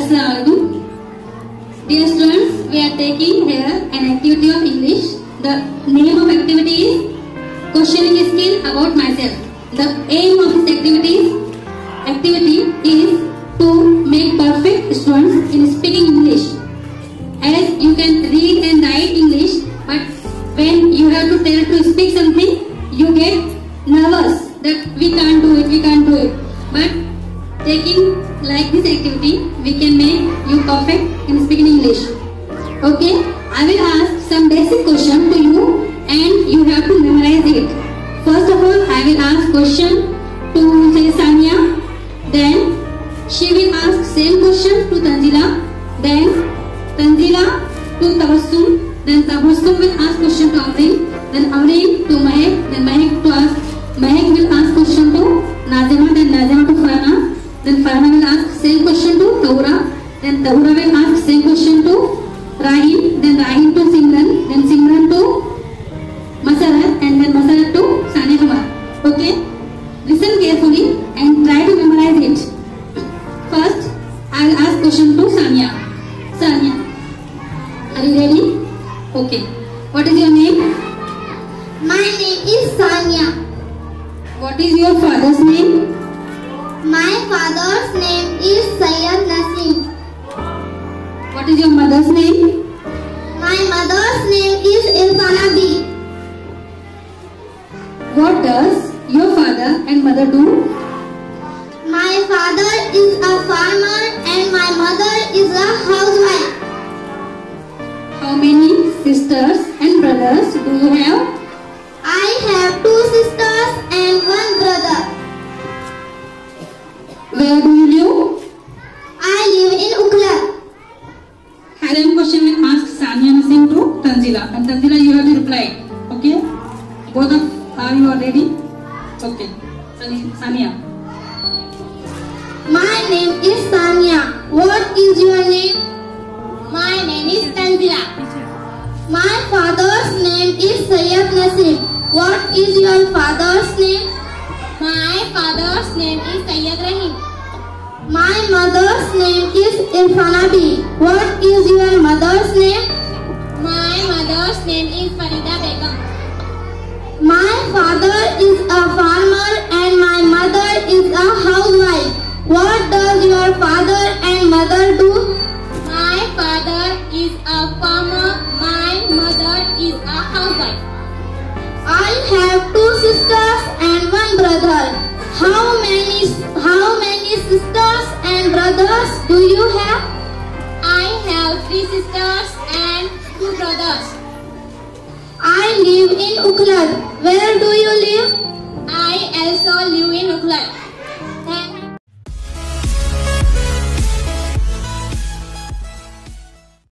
Assalamualaikum. Dear students, we are taking here an activity of English. The name of activity is questioning skill about myself. The aim of this activity is to make perfect students in speaking English. As you can read and write English, but when you have to tell to speak something, you get nervous that we can't do it. But taking like this activity, we can make you perfect in speaking English. Okay, I will ask some basic question to you and you have to memorize it. First of all, I will ask question to say Sania, then she will ask same question to Tanzila, then Tanzila to Tabassum, then Tabassum will ask question to Amreen, then Amreen to Mahek, then Mahek will ask question to Nazima, then Nazima to Farna, then Farna will ask same question to Taura, then Taura will ask same question to Rahim, then Rahim to Simran, then Simran to Masarat, and then Masarat to Sania Hamar. Okay? Listen carefully and try to memorize it. First, I will ask question to Sania. Sania, are you ready? Okay. What is your name? My name is Sania. What is your father's name? My father's name is Sayyid Nasim. What is your mother's name? My mother's name is Irfana B. What does your father and mother do? My father is a farmer and my mother is a housewife. How many sisters and brothers do you have? I have 2 sisters and 1 brother. Where do you live? I live in Ukhlad. Same question will ask Sania Nasim to Tanzila, and Tanzila you have to reply. Okay? Both are you ready? Okay. Sania. My name is Sania. What is your name? My name is Tanzila. My father's name is Sayyid Nasim. What is your father's name? My father's name is Sayyid Rahim. My mother's name is Irfana B. What is your mother's name? My mother's name is Farida Begum. My father is a farmer and my mother is a housewife. What does your father and mother do? My father is a farmer. My mother is a housewife. I have 2 sisters and 1 brother. How many sisters and brothers do you have? I have 3 sisters and 2 brothers. I live in Ukhlad. Where do you live? I also live in Ukhlad.